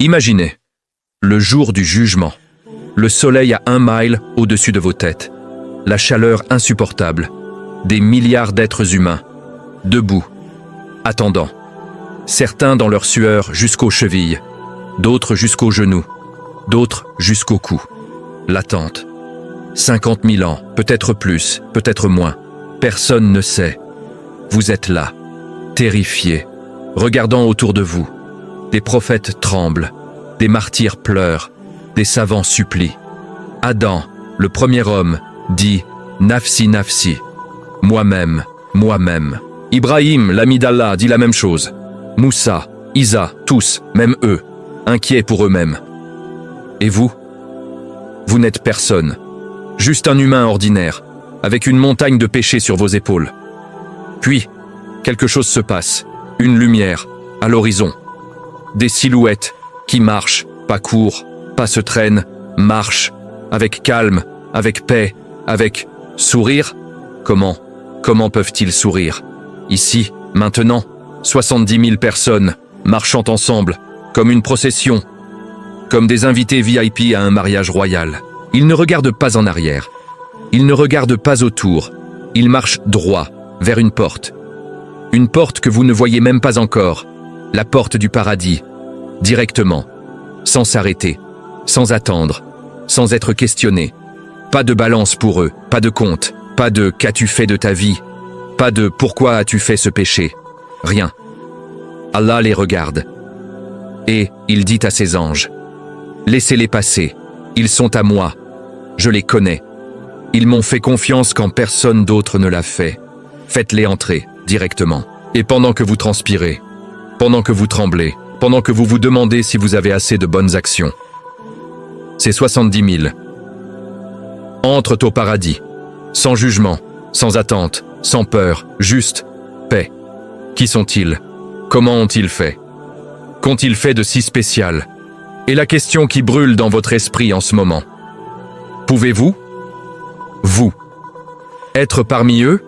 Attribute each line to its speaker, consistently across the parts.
Speaker 1: Imaginez, le jour du jugement, le soleil à 1 mile au-dessus de vos têtes, la chaleur insupportable, des milliards d'êtres humains, debout, attendant, certains dans leur sueur jusqu'aux chevilles, d'autres jusqu'aux genoux, d'autres jusqu'au cou. L'attente. 50 000 ans, peut-être plus, peut-être moins. Personne ne sait. Vous êtes là, terrifiés, regardant autour de vous. Des prophètes tremblent, des martyrs pleurent, des savants supplient. Adam, le premier homme, dit « Nafsi, nafsi », moi-même, moi-même. Ibrahim, l'ami d'Allah, dit la même chose. Moussa, Isa, tous, même eux, inquiets pour eux-mêmes. Et vous? Vous n'êtes personne, juste un humain ordinaire, avec une montagne de péchés sur vos épaules. Puis, quelque chose se passe, une lumière, à l'horizon. Des silhouettes qui marchent, pas courent, pas se traînent, marchent, avec calme, avec paix, avec sourire. Comment peuvent-ils sourire? Ici, maintenant, 70 000 personnes, marchant ensemble, comme une procession, comme des invités VIP à un mariage royal. Ils ne regardent pas en arrière, ils ne regardent pas autour, ils marchent droit vers une porte que vous ne voyez même pas encore, la porte du paradis, directement, sans s'arrêter, sans attendre, sans être questionné. Pas de balance pour eux, pas de compte, pas de « qu'as-tu fait de ta vie ?» pas de « pourquoi as-tu fait ce péché ?» Rien. Allah les regarde. Et il dit à ses anges, « Laissez-les passer, ils sont à moi, je les connais. Ils m'ont fait confiance quand personne d'autre ne l'a fait. Faites-les entrer, directement. Et pendant que vous transpirez, pendant que vous tremblez, pendant que vous vous demandez si vous avez assez de bonnes actions, ces 70 000 entrent au paradis, sans jugement, sans attente, sans peur, juste paix. Qui sont-ils? Comment ont-ils fait? Qu'ont-ils fait de si spécial? Et la question qui brûle dans votre esprit en ce moment. Pouvez-vous, vous, être parmi eux?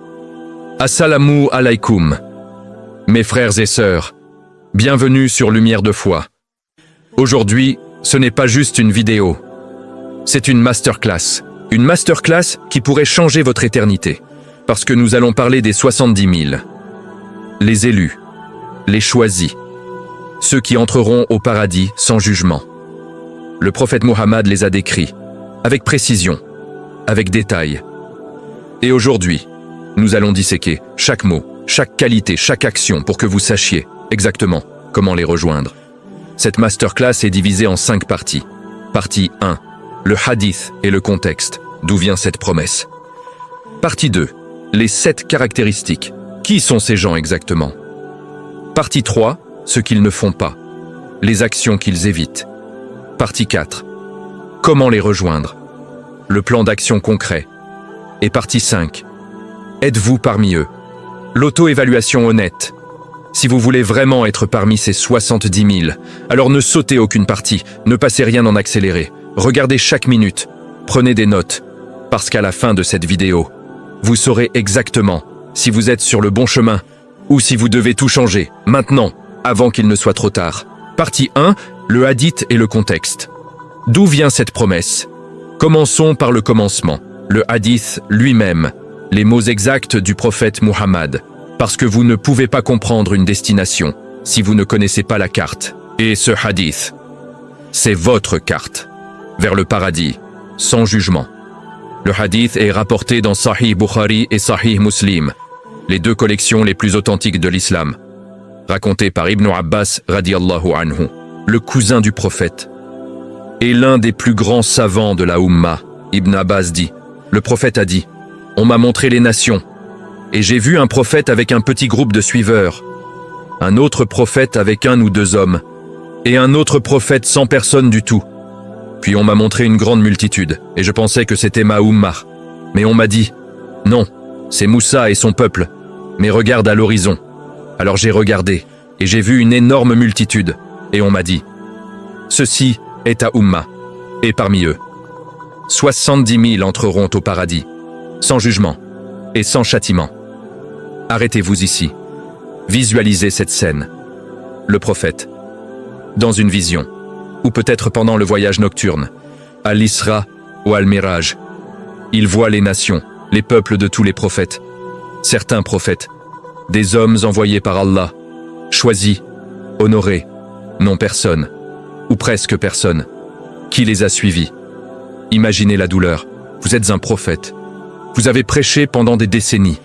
Speaker 1: Assalamu alaikum. Mes frères et sœurs, bienvenue sur Lumière de foi. Aujourd'hui, ce n'est pas juste une vidéo. C'est une masterclass. Une masterclass qui pourrait changer votre éternité. Parce que nous allons parler des 70 000. Les élus, les choisis, ceux qui entreront au paradis sans jugement. Le prophète Mohammed les a décrits, avec précision, avec détail. Et aujourd'hui, nous allons disséquer chaque mot, chaque qualité, chaque action pour que vous sachiez exactement comment les rejoindre. Cette masterclass est divisée en 5 parties. Partie 1, le hadith et le contexte, d'où vient cette promesse. Partie 2, les 7 caractéristiques. Qui sont ces gens exactement? Partie 3, ce qu'ils ne font pas, les actions qu'ils évitent. Partie 4, comment les rejoindre, le plan d'action concret. Et partie 5, êtes-vous parmi eux? L'auto-évaluation honnête. Si vous voulez vraiment être parmi ces 70 000, alors ne sautez aucune partie, ne passez rien en accéléré. Regardez chaque minute, prenez des notes, parce qu'à la fin de cette vidéo, vous saurez exactement si vous êtes sur le bon chemin ou si vous devez tout changer, maintenant, avant qu'il ne soit trop tard. Partie 1, le hadith et le contexte. D'où vient cette promesse? Commençons par le commencement, le hadith lui-même, les mots exacts du prophète Muhammad, parce que vous ne pouvez pas comprendre une destination si vous ne connaissez pas la carte. Et ce hadith, c'est votre carte, vers le paradis, sans jugement. Le hadith est rapporté dans Sahih Bukhari et Sahih Muslim, les 2 collections les plus authentiques de l'islam, raconté par Ibn Abbas radiyallahu anhu, le cousin du prophète. Et l'un des plus grands savants de la Ummah, Ibn Abbas dit, le prophète a dit, on m'a montré les nations, et j'ai vu un prophète avec un petit groupe de suiveurs, un autre prophète avec 1 ou 2 hommes, et un autre prophète sans personne du tout. Puis on m'a montré une grande multitude, et je pensais que c'était ma Ummah. Mais on m'a dit, non, c'est Moussa et son peuple, mais regarde à l'horizon. Alors j'ai regardé, et j'ai vu une énorme multitude, et on m'a dit, ceci est ta Ummah, et parmi eux, 70 000 entreront au paradis, sans jugement et sans châtiment. Arrêtez-vous ici, visualisez cette scène. Le prophète, dans une vision, ou peut-être pendant le voyage nocturne, à l'Isra ou à Al-Miraj. Il voit les nations, les peuples de tous les prophètes. Certains prophètes, des hommes envoyés par Allah, choisis, honorés, non personne, ou presque personne. Qui les a suivis? Imaginez la douleur. Vous êtes un prophète. Vous avez prêché pendant des décennies.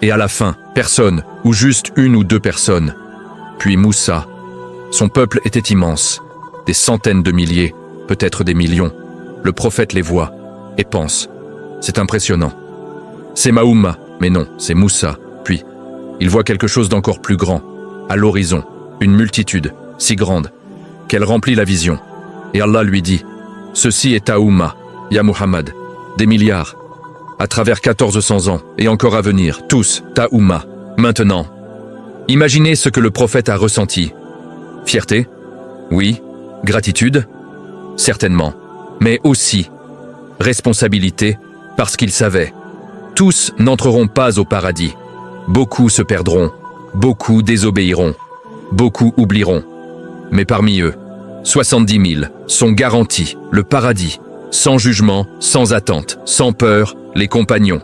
Speaker 1: Et à la fin, personne, ou juste une ou deux personnes. Puis Moussa. Son peuple était immense. Des centaines de milliers, peut-être des millions. Le prophète les voit et pense. C'est impressionnant. C'est Mahouma, mais non, c'est Moussa. Puis, il voit quelque chose d'encore plus grand. À l'horizon, une multitude, si grande, qu'elle remplit la vision. Et Allah lui dit, « Ceci est Taouma, ya Muhammad, des milliards, à travers 1400 ans, et encore à venir, tous, Taouma, maintenant. » Imaginez ce que le prophète a ressenti. Fierté? Oui. Gratitude? Certainement. Mais aussi responsabilité, parce qu'il savait. Tous n'entreront pas au paradis. Beaucoup se perdront, beaucoup désobéiront, beaucoup oublieront. Mais parmi eux, 70 000 sont garantis le paradis, sans jugement, sans attente, sans peur, les compagnons,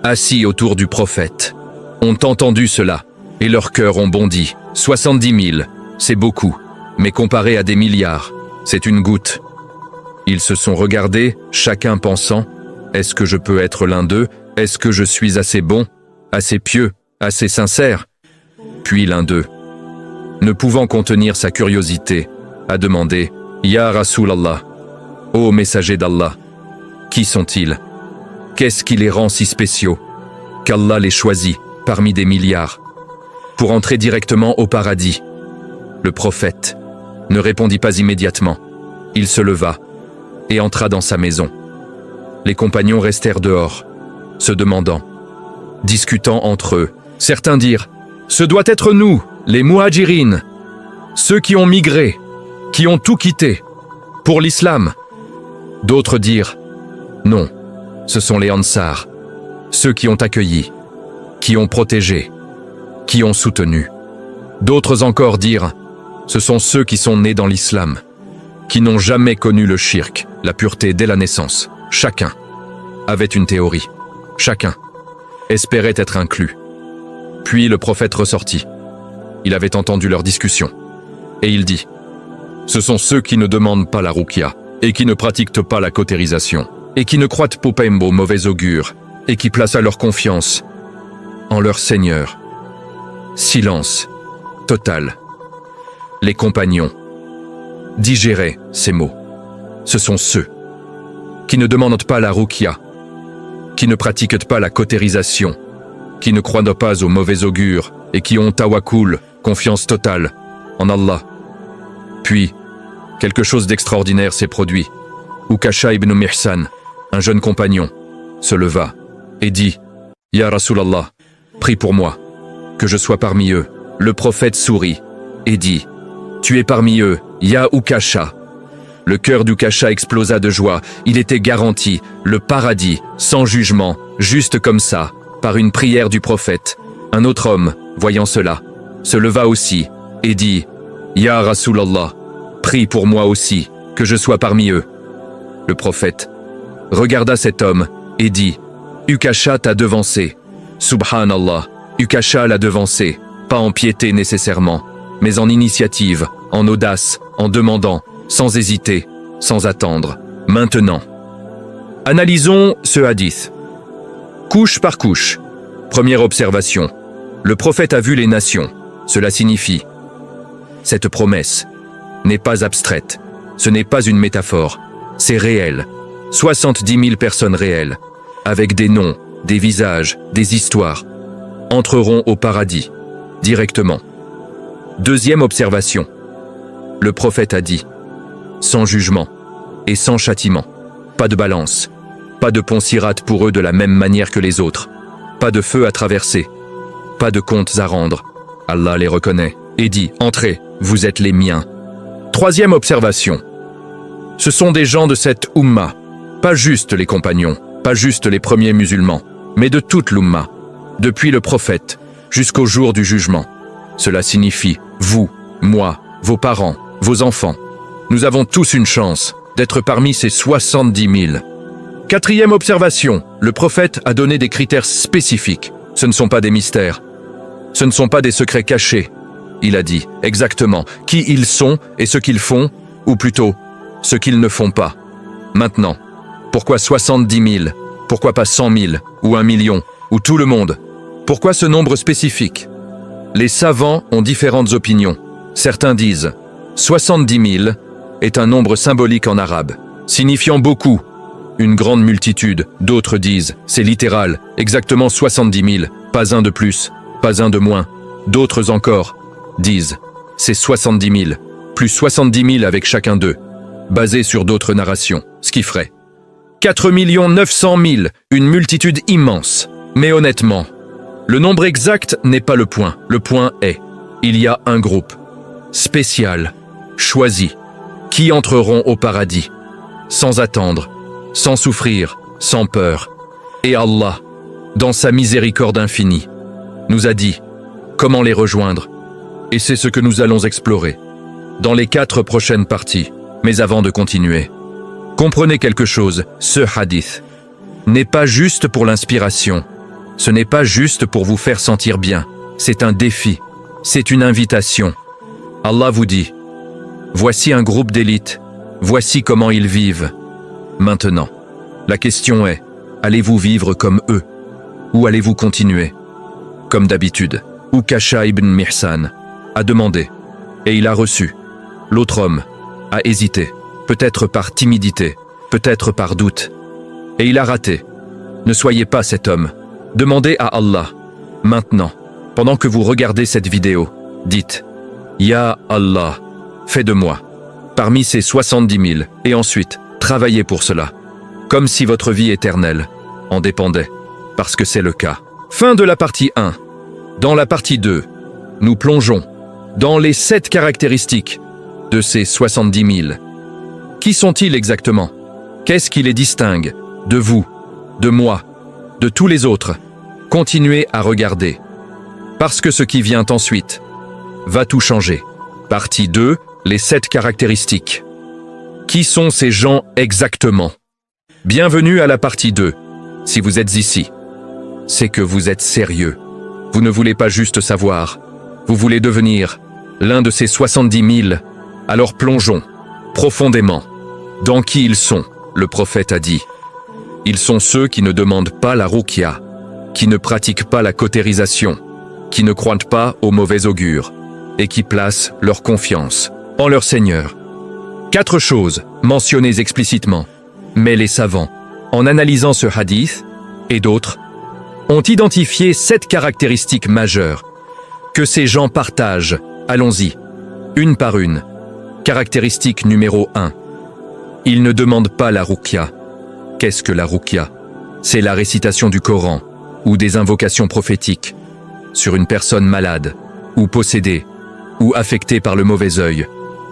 Speaker 1: assis autour du prophète, ont entendu cela, et leurs cœurs ont bondi. 70 000, c'est beaucoup, mais comparé à des milliards, c'est une goutte. Ils se sont regardés, chacun pensant, est-ce que je peux être l'un d'eux? Est-ce que je suis assez bon, assez pieux, assez sincère? Puis l'un d'eux, ne pouvant contenir sa curiosité, a demandé, Ya Rasulallah, ô messager d'Allah, qui sont-ils? Qu'est-ce qui les rend si spéciaux? Qu'Allah les choisit, parmi des milliards, pour entrer directement au paradis. Le prophète ne répondit pas immédiatement. Il se leva et entra dans sa maison. Les compagnons restèrent dehors, se demandant, discutant entre eux. Certains dirent, « Ce doit être nous, les Muhajirines, ceux qui ont migré, qui ont tout quitté, pour l'islam. » D'autres dirent, « Non, ce sont les Ansar, ceux qui ont accueilli, qui ont protégé, qui ont soutenu. » D'autres encore dirent, « Ce sont ceux qui sont nés dans l'islam, qui n'ont jamais connu le shirk, la pureté dès la naissance. » Chacun avait une théorie. Chacun espérait être inclus. Puis le prophète ressortit. Il avait entendu leur discussion. Et il dit, « Ce sont ceux qui ne demandent pas la ruqya, et qui ne pratiquent pas la cautérisation, et qui ne croient pas au mauvais augure, et qui placent leur confiance en leur Seigneur. » Silence total. Les compagnons digéraient ces mots. Ce sont ceux qui ne demandent pas la ruqya, qui ne pratiquent pas la cautérisation, qui ne croient pas au mauvais augure et qui ont tawakkul, confiance totale, en Allah. Puis, quelque chose d'extraordinaire s'est produit. Ukasha ibn Mihsan, un jeune compagnon, se leva et dit, « Ya Rasulallah, prie pour moi, que je sois parmi eux. » Le prophète sourit et dit, « Tu es parmi eux, Ya Ukasha. » Le cœur d'Ukasha explosa de joie. Il était garanti, le paradis, sans jugement, juste comme ça, par une prière du prophète. Un autre homme, voyant cela, se leva aussi et dit, « Ya Rasulallah, prie pour moi aussi, que je sois parmi eux. » Le prophète regarda cet homme et dit, « Ukasha t'a devancé. Subhanallah, Ukasha l'a devancé, pas en piété nécessairement, mais en initiative, en audace, en demandant, sans hésiter, sans attendre. Maintenant, analysons ce hadith. Couche par couche. Première observation. Le prophète a vu les nations. Cela signifie, cette promesse n'est pas abstraite. Ce n'est pas une métaphore. C'est réel. 70 000 personnes réelles, avec des noms, des visages, des histoires, entreront au paradis, directement. Deuxième observation. Le prophète a dit, sans jugement et sans châtiment, pas de balance, pas de pont Sirat pour eux de la même manière que les autres, pas de feu à traverser, pas de comptes à rendre. Allah les reconnaît et dit, entrez, vous êtes les miens. Troisième observation. Ce sont des gens de cette Ummah, pas juste les compagnons, pas juste les premiers musulmans, mais de toute l'Ummah, depuis le prophète jusqu'au jour du jugement. Cela signifie, vous, moi, vos parents, vos enfants, Nous avons tous une chance d'être parmi ces 70 000. Quatrième observation, le prophète a donné des critères spécifiques. Ce ne sont pas des mystères. Ce ne sont pas des secrets cachés. Il a dit exactement qui ils sont et ce qu'ils font, ou plutôt, ce qu'ils ne font pas. Maintenant, pourquoi 70 000? Pourquoi pas 100 000 ou 1 million ou tout le monde? Pourquoi ce nombre spécifique? Les savants ont différentes opinions. Certains disent 70 000 est un nombre symbolique en arabe, signifiant beaucoup, une grande multitude. D'autres disent c'est littéral, exactement 70 000, pas un de plus, pas un de moins. D'autres encore disent c'est 70 000, plus 70 000 avec chacun d'eux, basé sur d'autres narrations, ce qui ferait 4 900 000, une multitude immense. Mais honnêtement, le nombre exact n'est pas le point est, il y a un groupe spécial, choisi, qui entreront au paradis, sans attendre, sans souffrir, sans peur. Et Allah, dans sa miséricorde infinie, nous a dit comment les rejoindre. Et c'est ce que nous allons explorer dans les 4 prochaines parties. Mais avant de continuer, comprenez quelque chose, ce hadith n'est pas juste pour l'inspiration. Ce n'est pas juste pour vous faire sentir bien. C'est un défi, c'est une invitation. Allah vous dit, voici un groupe d'élite, voici comment ils vivent. Maintenant, la question est, allez-vous vivre comme eux? Ou allez-vous continuer comme d'habitude? Ukasha ibn Mihsan a demandé, et il a reçu. L'autre homme a hésité, peut-être par timidité, peut-être par doute. Et il a raté. Ne soyez pas cet homme. Demandez à Allah. Maintenant, pendant que vous regardez cette vidéo, dites « Ya Allah, fais de moi » parmi ces 70 000 et ensuite, travaillez pour cela. Comme si votre vie éternelle en dépendait, parce que c'est le cas. Fin de la partie 1. Dans la partie 2, nous plongeons dans les 7 caractéristiques de ces 70 000. Qui sont-ils exactement? Qu'est-ce qui les distingue de vous, de moi, de tous les autres? Continuez à regarder. Parce que ce qui vient ensuite va tout changer. Partie 2, les 7 caractéristiques. Qui sont ces gens exactement? Bienvenue à la partie 2. Si vous êtes ici, c'est que vous êtes sérieux. Vous ne voulez pas juste savoir. Vous voulez devenir l'un de ces 70 000. Alors plongeons profondément dans qui ils sont. Le prophète a dit, ils sont ceux qui ne demandent pas la ruqya, qui ne pratiquent pas la cautérisation, qui ne croient pas au mauvais augure et qui placent leur confiance en leur Seigneur. 4 choses mentionnées explicitement, mais les savants, en analysant ce hadith et d'autres, ont identifié 7 caractéristiques majeures que ces gens partagent. Allons-y, une par une. Caractéristique numéro 1. Ils ne demandent pas la ruqya. Qu'est-ce que la ruqya? C'est la récitation du Coran ou des invocations prophétiques sur une personne malade ou possédée ou affectée par le mauvais œil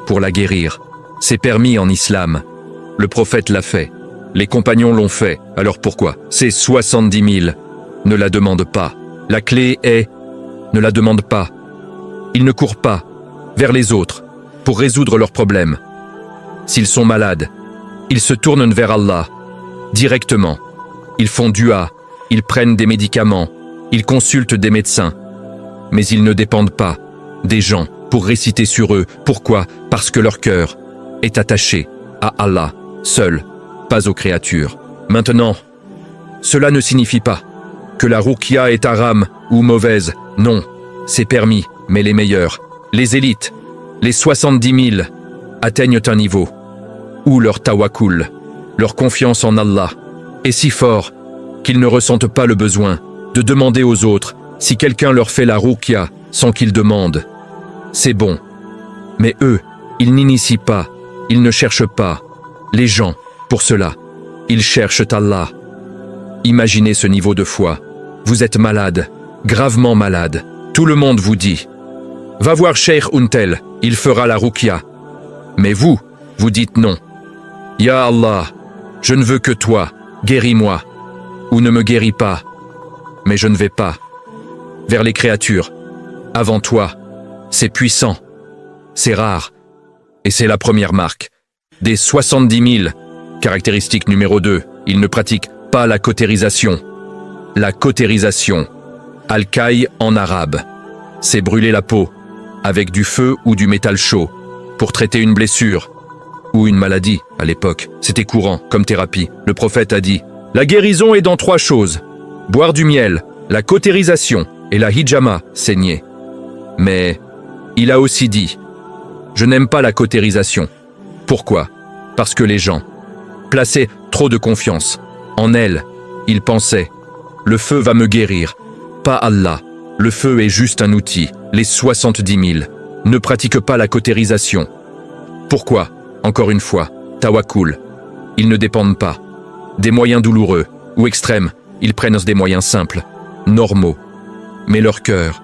Speaker 1: pour la guérir. C'est permis en islam. Le prophète l'a fait. Les compagnons l'ont fait. Alors pourquoi ces 70 000 ne la demandent pas? La clé est ne la demandent pas. Ils ne courent pas vers les autres pour résoudre leurs problèmes. S'ils sont malades, ils se tournent vers Allah directement. Ils font dua, ils prennent des médicaments, ils consultent des médecins. Mais ils ne dépendent pas des gens pour réciter sur eux. Pourquoi? Parce que leur cœur est attaché à Allah seul, pas aux créatures. Maintenant, cela ne signifie pas que la ruqya est haram ou mauvaise. Non, c'est permis, mais les meilleurs, les élites, les 70 000, atteignent un niveau où leur tawakkul, leur confiance en Allah, est si fort qu'ils ne ressentent pas le besoin de demander aux autres si quelqu'un leur fait la ruqya sans qu'ils demandent. C'est bon. Mais eux, ils n'initient pas, ils ne cherchent pas les gens pour cela. Ils cherchent Allah. Imaginez ce niveau de foi. Vous êtes malade, gravement malade. Tout le monde vous dit « Va voir Cheikh Untel, il fera la ruqya. » Mais vous dites non. « Ya Allah, je ne veux que toi, guéris-moi. » Ou ne me guéris pas. Mais je ne vais pas vers les créatures. Avant toi, c'est puissant, c'est rare. Et c'est la première marque. Des 70 000. Caractéristique numéro 2, ils ne pratiquent pas la cautérisation. La cautérisation, al-kay en arabe, c'est brûler la peau avec du feu ou du métal chaud pour traiter une blessure ou une maladie. À l'époque, c'était courant comme thérapie. Le prophète a dit, la guérison est dans 3 choses. Boire du miel, la cautérisation et la hijama, saigner. Mais il a aussi dit, je n'aime pas la cautérisation. Pourquoi? Parce que les gens plaçaient trop de confiance en elle. Ils pensaient, le feu va me guérir. Pas Allah, le feu est juste un outil. Les 70 000 ne pratiquent pas la cautérisation. Pourquoi? Encore une fois, tawakkul. Ils ne dépendent pas des moyens douloureux ou extrêmes. Ils prennent des moyens simples, normaux. Mais leur cœur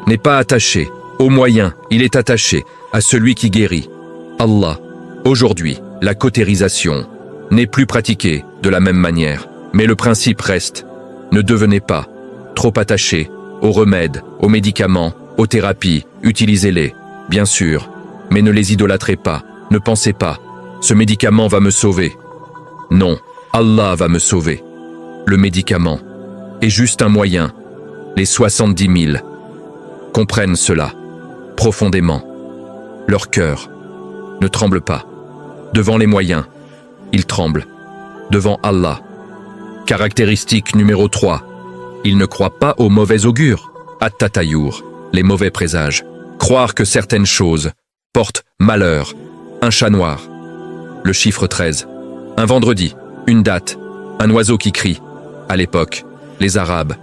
Speaker 1: n'est pas attaché aux moyens, il est attaché à celui qui guérit. Allah. Aujourd'hui, la cautérisation n'est plus pratiquée de la même manière, mais le principe reste. Ne devenez pas trop attaché aux remèdes, aux médicaments, aux thérapies, utilisez-les, bien sûr, mais ne les idolâtrez pas, ne pensez pas, ce médicament va me sauver. Non, Allah va me sauver. Le médicament est juste un moyen. Les 70 000 comprennent cela profondément. Leur cœur ne tremble pas. Devant les moyens, ils tremblent. Devant Allah. Caractéristique numéro 3. Ils ne croient pas aux mauvais augures. At-tatayour, les mauvais présages. Croire que certaines choses portent malheur. Un chat noir. Le chiffre 13. Un vendredi. Une date. Un oiseau qui crie. À l'époque, les Arabes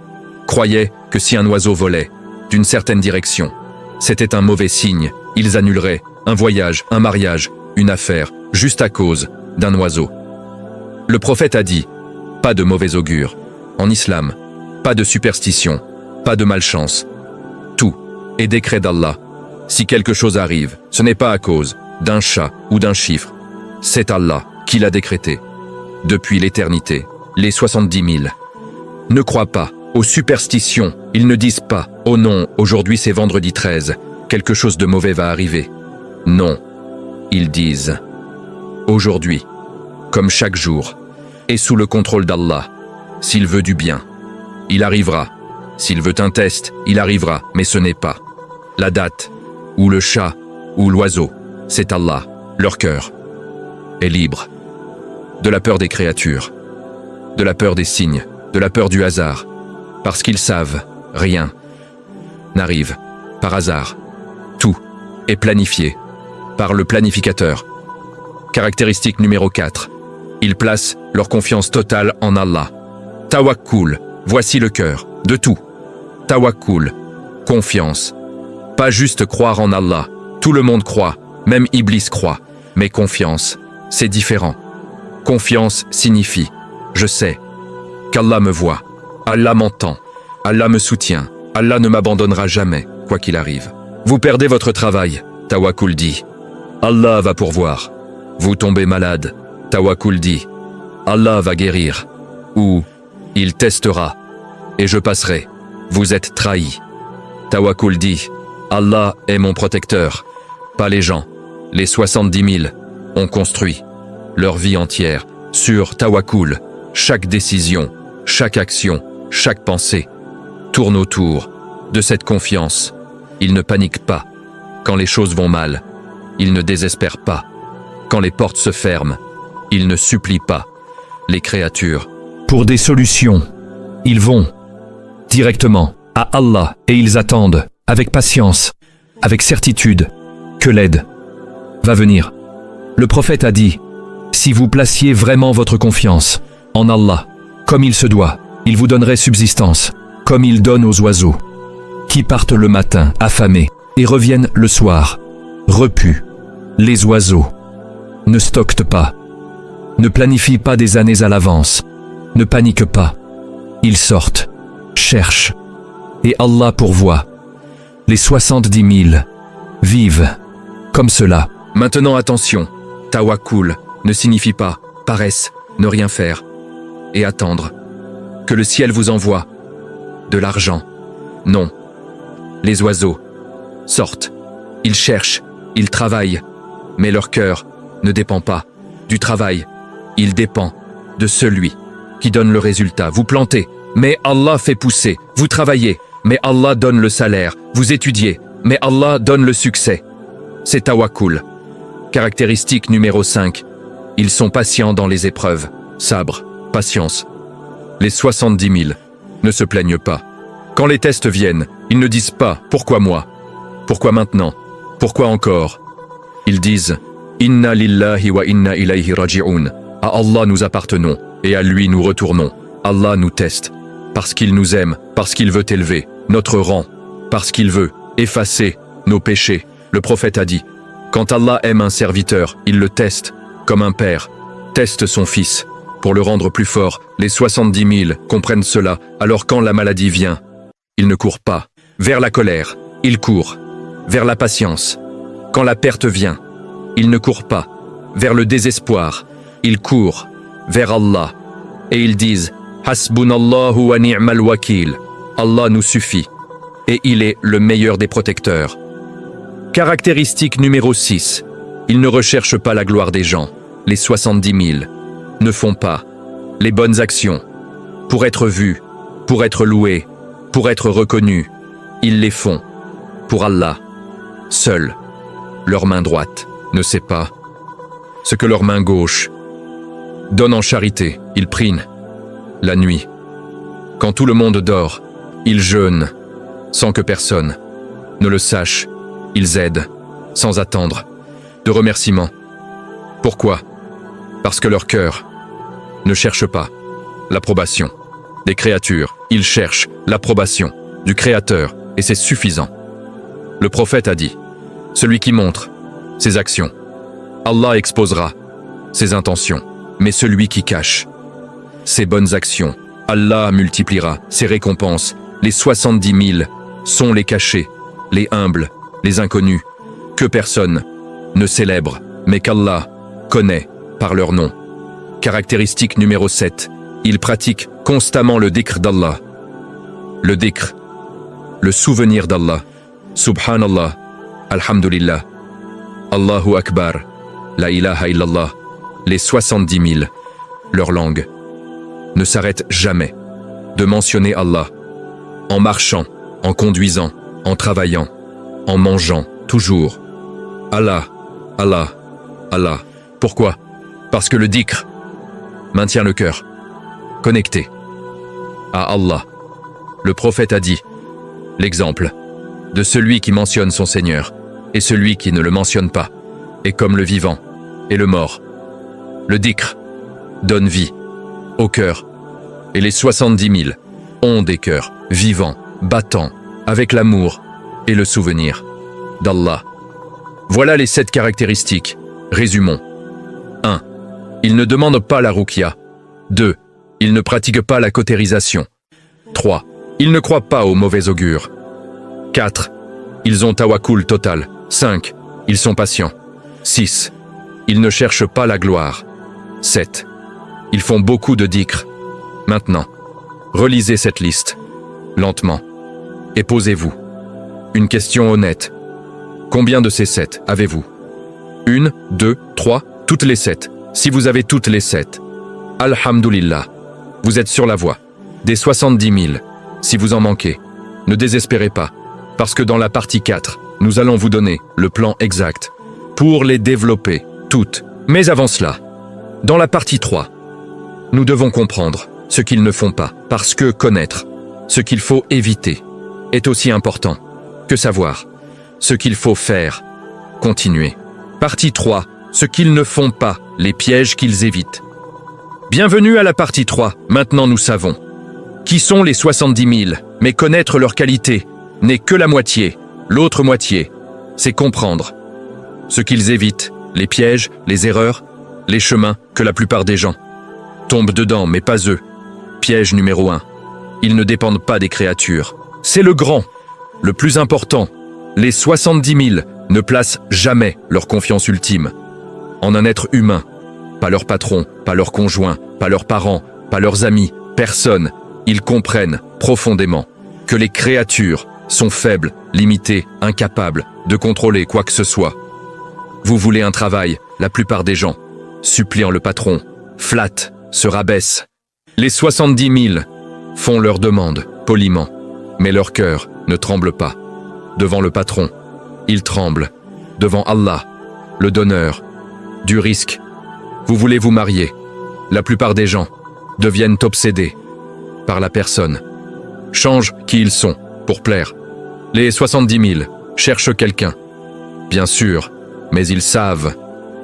Speaker 1: croyaient que si un oiseau volait d'une certaine direction, c'était un mauvais signe. Ils annuleraient un voyage, un mariage, une affaire, juste à cause d'un oiseau. Le prophète a dit, pas de mauvais augure. En islam, pas de superstition, pas de malchance. Tout est décret d'Allah. Si quelque chose arrive, ce n'est pas à cause d'un chat ou d'un chiffre. C'est Allah qui l'a décrété. Depuis l'éternité, les 70 000 ne croient pas aux superstitions. Ils ne disent pas « Oh non, aujourd'hui c'est vendredi 13, quelque chose de mauvais va arriver ». Non, ils disent « Aujourd'hui, comme chaque jour, est sous le contrôle d'Allah. S'il veut du bien, il arrivera. S'il veut un test, il arrivera, mais ce n'est pas la date, ou le chat, ou l'oiseau. C'est Allah, leur cœur est libre. De la peur des créatures, de la peur des signes, de la peur du hasard, parce qu'ils savent, rien n'arrive par hasard. Tout est planifié par le planificateur. Caractéristique numéro 4. Ils placent leur confiance totale en Allah. Tawakkul, voici le cœur de tout. Tawakkul, confiance. Pas juste croire en Allah. Tout le monde croit, même Iblis croit. Mais confiance, c'est différent. Confiance signifie, je sais qu'Allah me voit, Allah m'entend, Allah me soutient, Allah ne m'abandonnera jamais, quoi qu'il arrive. Vous perdez votre travail, Tawakkul dit, Allah va pourvoir. Vous tombez malade, Tawakkul dit, Allah va guérir. Ou, il testera, et je passerai. Vous êtes trahi. Tawakkul dit, Allah est mon protecteur, pas les gens. Les 70 000 ont construit leur vie entière sur Tawakkul. Chaque décision, chaque action, chaque pensée tourne autour de cette confiance. Ils ne paniquent pas quand les choses vont mal. Ils ne désespèrent pas quand les portes se ferment. Ils ne supplient pas les créatures pour des solutions. Ils vont directement à Allah et ils attendent avec patience, avec certitude, que l'aide va venir. Le prophète a dit, si vous placiez vraiment votre confiance en Allah, comme il se doit, il vous donnerait subsistance, comme il donne aux oiseaux, qui partent le matin affamés et reviennent le soir, repus. Les oiseaux ne stockent pas, ne planifient pas des années à l'avance, ne paniquent pas. Ils sortent, cherchent, et Allah pourvoit. Les 70 000 vivent comme cela. Maintenant attention, Tawakkul ne signifie pas paresse, ne rien faire et attendre que le ciel vous envoie de l'argent. Non. Les oiseaux sortent, ils cherchent, ils travaillent Mais leur cœur ne dépend pas du travail. Il dépend de celui qui donne le résultat. Vous plantez, mais Allah fait pousser. Vous travaillez, mais Allah donne le salaire. Vous étudiez, mais Allah donne le succès. C'est tawakkul. Caractéristique numéro 5. Ils sont patients dans les épreuves. Sabre, patience. Les 70 000 ne se plaignent pas. Quand les tests viennent, ils ne disent pas « Pourquoi moi ? Pourquoi maintenant ? Pourquoi encore ?» Ils disent « Inna lillahi wa inna ilayhi raji'un » À Allah nous appartenons et à lui nous retournons. Allah nous teste parce qu'il nous aime, parce qu'il veut élever notre rang, parce qu'il veut effacer nos péchés. Le prophète a dit « Quand Allah aime un serviteur, il le teste, comme un père teste son fils, pour le rendre plus fort. » Les 70 000 comprennent cela, alors quand la maladie vient, ils ne courent pas vers la colère, ils courent vers la patience. Quand la perte vient, ils ne courent pas vers le désespoir, ils courent vers Allah. Et ils disent « Hasbunallahu wa ni'mal wakil » Allah nous suffit, et il est le meilleur des protecteurs. Caractéristique numéro 6. Ils ne recherchent pas la gloire des gens. Les 70 000 ne font pas les bonnes actions pour être vus, pour être loués, pour être reconnus. Ils les font pour Allah. Seule leur main droite ne sait pas ce que leur main gauche donne en charité. Ils prient la nuit. Quand tout le monde dort, ils jeûnent sans que personne ne le sache. Ils aident sans attendre de remerciements. Pourquoi ? Parce que leur cœur ne cherche pas l'approbation des créatures. Ils cherchent l'approbation du Créateur et c'est suffisant. Le prophète a dit « Celui qui montre ses actions, Allah exposera ses intentions, mais celui qui cache ses bonnes actions, Allah multipliera ses récompenses. » Les 70 000 sont les cachés, les humbles, les inconnus, que personne ne célèbre, mais qu'Allah connaît par leur nom. Caractéristique numéro 7. Ils pratiquent constamment le dhikr d'Allah. Le dhikr, le souvenir d'Allah. Subhanallah, Alhamdulillah, Allahu Akbar, La ilaha illallah. Les 70 000, leur langue ne s'arrête jamais de mentionner Allah. En marchant, en conduisant, en travaillant, en mangeant, toujours. Allah, Allah, Allah. Pourquoi ? Parce que le dhikr maintient le cœur connecté à Allah. Le prophète a dit, l'exemple de celui qui mentionne son Seigneur et celui qui ne le mentionne pas est comme le vivant et le mort. Le dhikr donne vie au cœur et les 70 000 ont des cœurs vivants, battants, avec l'amour et le souvenir d'Allah. Voilà les 7 caractéristiques. Résumons. 1. Ils ne demandent pas la ruqya. 2. Ils ne pratiquent pas la cautérisation. 3. Ils ne croient pas au mauvais augure. 4. Ils ont tawakkul total. 5. Ils sont patients. 6. Ils ne cherchent pas la gloire. 7. Ils font beaucoup de dhikr. Maintenant, relisez cette liste, lentement, et posez-vous une question honnête. Combien de ces 7 avez-vous ? 1, 2, 3, toutes les 7. Si vous avez toutes les 7, Alhamdulillah, vous êtes sur la voie des 70 000. Si vous en manquez, ne désespérez pas, parce que dans la partie 4, nous allons vous donner le plan exact pour les développer toutes. Mais avant cela, dans la partie 3, nous devons comprendre ce qu'ils ne font pas, parce que connaître ce qu'il faut éviter est aussi important que savoir ce qu'il faut faire. Continuez. Partie 3, ce qu'ils ne font pas, les pièges qu'ils évitent. Bienvenue à la partie 3, maintenant nous savons qui sont les 70 000, mais connaître leur qualité n'est que la moitié. L'autre moitié, c'est comprendre ce qu'ils évitent, les pièges, les erreurs, les chemins que la plupart des gens tombent dedans, mais pas eux. Piège numéro 1. Ils ne dépendent pas des créatures. C'est le grand, le plus important. Les 70 000 ne placent jamais leur confiance ultime en un être humain. Pas leur patron, pas leur conjoint, pas leurs parents, pas leurs amis, personne. Ils comprennent profondément que les créatures sont faibles, limitées, incapables de contrôler quoi que ce soit. Vous voulez un travail, la plupart des gens, suppliant le patron, flattent, se rabaissent. Les 70 000 font leur demande, poliment, mais leur cœur ne tremble pas. Devant le patron, ils tremblent. Devant Allah, le donneur, du risque. Vous voulez vous marier. La plupart des gens deviennent obsédés par la personne. Changent qui ils sont pour plaire. Les 70 000 cherchent quelqu'un. Bien sûr, mais ils savent.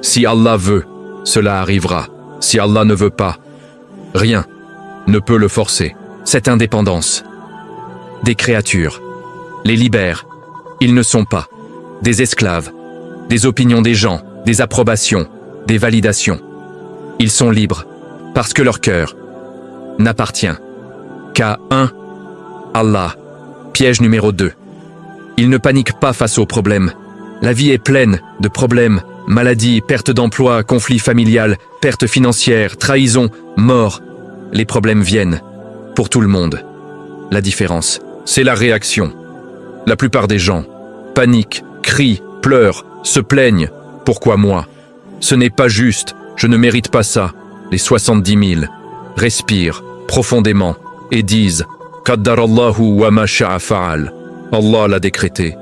Speaker 1: Si Allah veut, cela arrivera. Si Allah ne veut pas, rien ne peut le forcer. Cette indépendance des créatures les libère. Ils ne sont pas des esclaves, des opinions des gens, des approbations, des validations. Ils sont libres parce que leur cœur n'appartient qu'à un Allah. Piège numéro 2. Ils ne paniquent pas face aux problèmes. La vie est pleine de problèmes, maladies, perte d'emploi, conflits familial, perte financière, trahison, mort. Les problèmes viennent pour tout le monde. La différence, c'est la réaction. La plupart des gens paniquent, crient, pleurent, se plaignent. Pourquoi moi? Ce n'est pas juste, je ne mérite pas ça. Les 70 000 respirent profondément et disent « Qaddarallahu wa ma sha'a fa'al » Allah l'a décrété.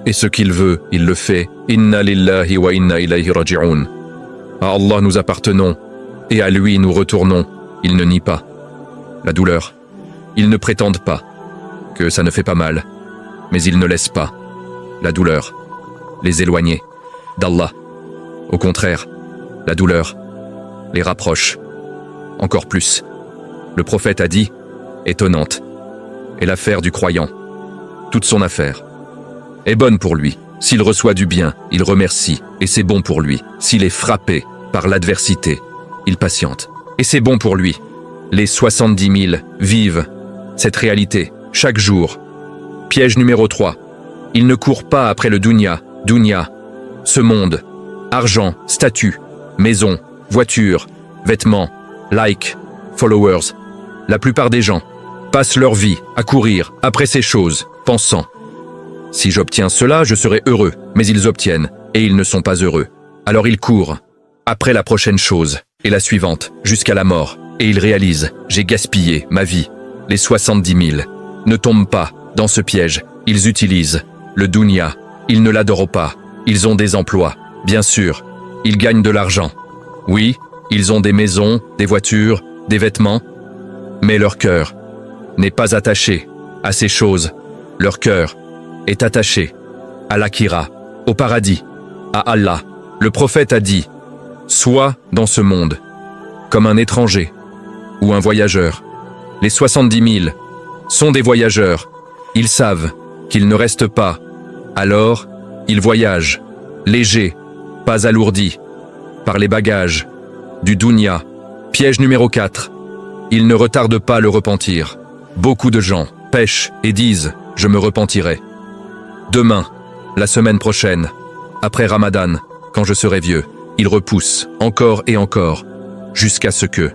Speaker 1: Et ce qu'il veut, il le fait. Inna lillahi wa inna ilayhi raji'un. À Allah nous appartenons et à lui nous retournons. Il ne nie pas la douleur. Ils ne prétendent pas que ça ne fait pas mal, mais ils ne laissent pas la douleur les éloigner d'Allah. Au contraire, la douleur les rapproche encore plus. Le prophète a dit, étonnante est l'affaire du croyant. Toute son affaire est bonne pour lui. S'il reçoit du bien, il remercie, et c'est bon pour lui. S'il est frappé par l'adversité, il patiente, et c'est bon pour lui. Les 70 000 vivent cette réalité chaque jour. Piège numéro 3. Ils ne courent pas après le dunya, ce monde, argent, statut, maison, voiture, vêtements, likes, followers. La plupart des gens passent leur vie à courir après ces choses, pensant « Si j'obtiens cela, je serai heureux », mais ils obtiennent et ils ne sont pas heureux. Alors ils courent après la prochaine chose et la suivante jusqu'à la mort et ils réalisent « J'ai gaspillé ma vie ». Les 70 000 ne tombent pas dans ce piège. Ils utilisent le dunya. Ils ne l'adorent pas. Ils ont des emplois. Bien sûr, ils gagnent de l'argent. Oui, ils ont des maisons, des voitures, des vêtements. Mais leur cœur n'est pas attaché à ces choses. Leur cœur est attaché à l'Akhira, au paradis, à Allah. Le prophète a dit « Sois dans ce monde comme un étranger ou un voyageur ». Les 70 000 sont des voyageurs. Ils savent qu'ils ne restent pas. Alors, ils voyagent, légers, pas alourdis, par les bagages du dunya. Piège numéro 4. Ils ne retardent pas le repentir. Beaucoup de gens pêchent et disent « Je me repentirai. Demain, la semaine prochaine, après Ramadan, quand je serai vieux. » Ils repoussent encore et encore, jusqu'à ce que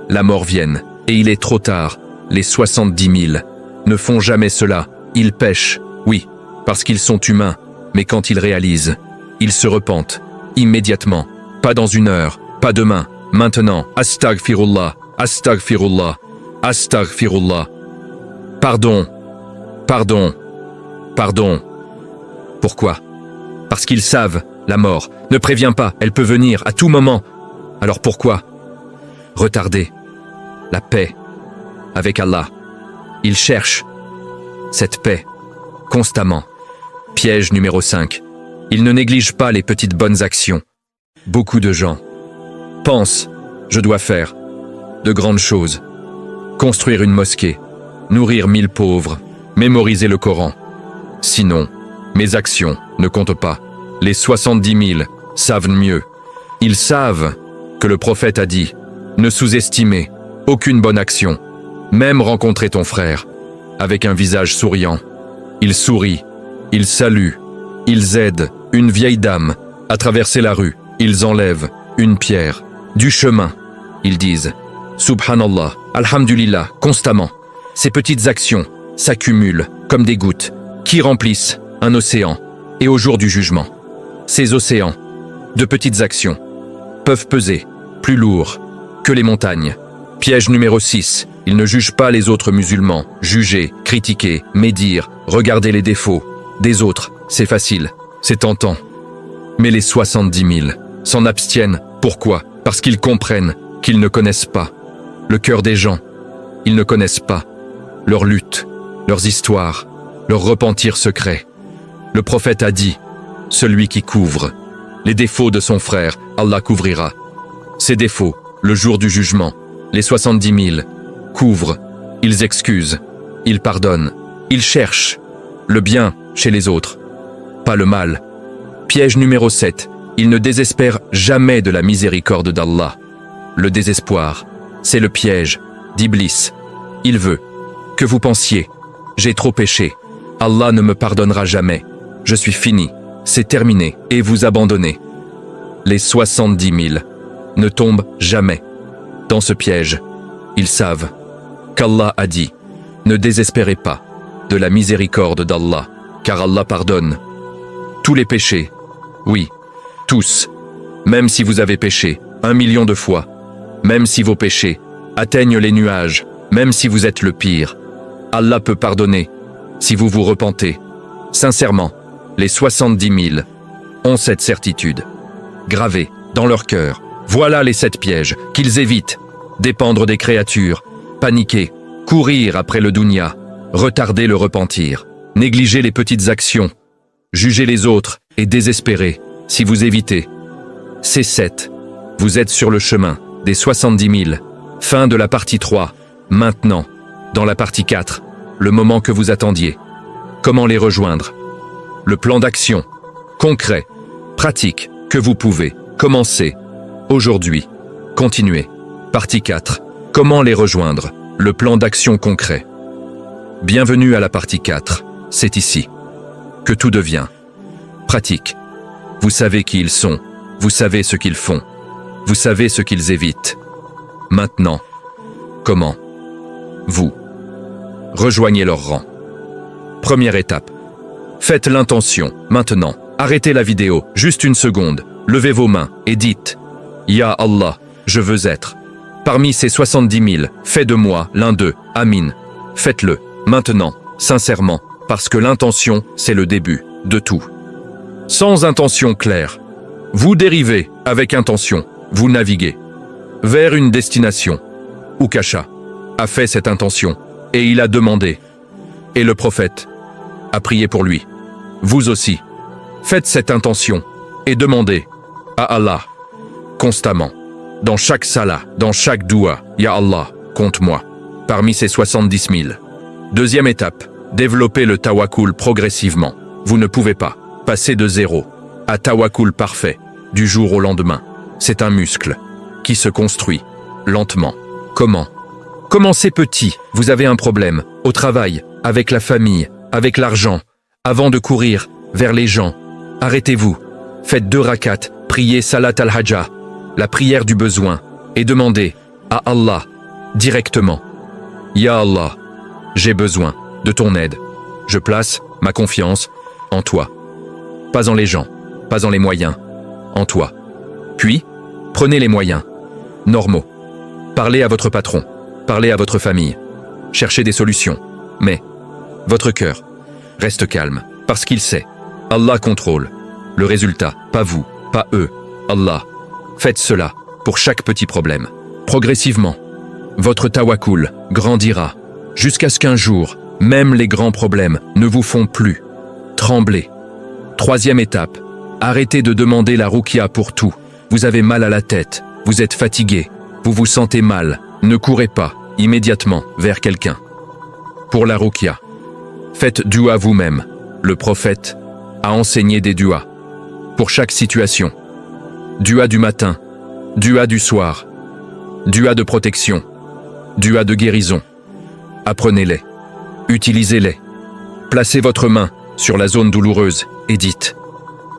Speaker 1: la mort vienne. Et il est trop tard. Les 70 000 ne font jamais cela. Ils pêchent, oui, parce qu'ils sont humains. Mais quand ils réalisent, ils se repentent, immédiatement. Pas dans une heure, pas demain, maintenant. Astaghfirullah, astaghfirullah, astaghfirullah. Pardon, pardon, pardon. Pourquoi? Parce qu'ils savent, la mort ne prévient pas, elle peut venir à tout moment. Alors pourquoi retarder la paix avec Allah? Ils cherchent cette paix constamment. Piège numéro 5. Ils ne négligent pas les petites bonnes actions. Beaucoup de gens pensent « Je dois faire de grandes choses. Construire une mosquée, nourrir 1000 pauvres, mémoriser le Coran. Sinon, mes actions ne comptent pas. » Les 70 000 savent mieux. Ils savent que le prophète a dit « Ne sous-estimez aucune bonne action, même rencontrer ton frère, avec un visage souriant. » Ils sourient, ils saluent, ils aident une vieille dame à traverser la rue. Ils enlèvent une pierre du chemin. Ils disent « Subhanallah, Alhamdulillah » constamment. Ces petites actions s'accumulent comme des gouttes qui remplissent un océan. Et au jour du jugement, ces océans de petites actions, peuvent peser plus lourd que les montagnes. Piège numéro 6. Il ne juge pas les autres musulmans. Juger, critiquer, médire, regarder les défauts des autres, c'est facile, c'est tentant. Mais les 70 000 s'en abstiennent. Pourquoi? Parce qu'ils comprennent qu'ils ne connaissent pas le cœur des gens. Ils ne connaissent pas leur lutte, leurs histoires, leur repentir secret. Le prophète a dit, celui qui couvre les défauts de son frère, Allah couvrira ses défauts le jour du jugement. Les 70 000 couvrent, ils excusent, ils pardonnent, ils cherchent le bien chez les autres, pas le mal. Piège numéro 7. Ils ne désespèrent jamais de la miséricorde d'Allah. Le désespoir, c'est le piège d'Iblis. Il veut que vous pensiez, j'ai trop péché, Allah ne me pardonnera jamais, je suis fini, c'est terminé, et vous abandonnez. Les 70 000 ne tombent jamais dans ce piège. Ils savent qu'Allah a dit, ne désespérez pas de la miséricorde d'Allah, car Allah pardonne tous les péchés. Oui, tous. Même si vous avez péché 1 million de fois, même si vos péchés atteignent les nuages, même si vous êtes le pire, Allah peut pardonner si vous vous repentez. Sincèrement, les 70 000 ont cette certitude gravée dans leur cœur. Voilà les 7 pièges qu'ils évitent. Dépendre des créatures, paniquer, courir après le dunya, retarder le repentir, négliger les petites actions, juger les autres et désespérer. Si vous évitez ces 7, vous êtes sur le chemin des 70 000. Fin de la partie 3. Maintenant, dans la partie 4, le moment que vous attendiez. Comment les rejoindre? Le plan d'action, concret, pratique, que vous pouvez commencer aujourd'hui. Continuez. Partie 4. Comment les rejoindre? Le plan d'action concret. Bienvenue à la partie 4. C'est ici que tout devient pratique. Vous savez qui ils sont, vous savez ce qu'ils font, vous savez ce qu'ils évitent. Maintenant, comment vous rejoignez leur rang? Première étape. Faites l'intention, maintenant. Arrêtez la vidéo, juste une seconde. Levez vos mains et dites « Ya Allah, je veux être parmi ces 70 000, fais de moi l'un d'eux, Amin. » Faites-le, maintenant, sincèrement, parce que l'intention, c'est le début de tout. Sans intention claire, vous dérivez avec intention, vous naviguez vers une destination. Ukasha a fait cette intention et il a demandé. Et le prophète a prié pour lui. Vous aussi, faites cette intention et demandez à Allah constamment. Dans chaque salat, dans chaque doua, Ya Allah, compte-moi parmi ces 70 000. Deuxième étape, développez le tawakkul progressivement. Vous ne pouvez pas passer de 0 à tawakkul parfait du jour au lendemain. C'est un muscle qui se construit lentement. Comment? Commencez petit. Vous avez un problème au travail, avec la famille, avec l'argent. Avant de courir vers les gens, arrêtez-vous. Faites 2 rakats, priez salat al-hajja, la prière du besoin, et demandez à Allah directement. Ya Allah, j'ai besoin de ton aide. Je place ma confiance en toi. Pas en les gens, pas en les moyens, en toi. Puis, prenez les moyens normaux. Parlez à votre patron, parlez à votre famille. Cherchez des solutions. Mais votre cœur reste calme, parce qu'il sait. Allah contrôle le résultat, pas vous, pas eux. Allah. Faites cela pour chaque petit problème. Progressivement, votre tawakkul grandira jusqu'à ce qu'un jour, même les grands problèmes ne vous font plus trembler. Troisième étape, arrêtez de demander la ruqya pour tout. Vous avez mal à la tête, vous êtes fatigué, vous vous sentez mal. Ne courez pas immédiatement vers quelqu'un pour la ruqya. Faites dua vous-même. Le prophète a enseigné des duas pour chaque situation. Dua du matin, dua du soir, dua de protection, dua de guérison. Apprenez-les, utilisez-les. Placez votre main sur la zone douloureuse et dites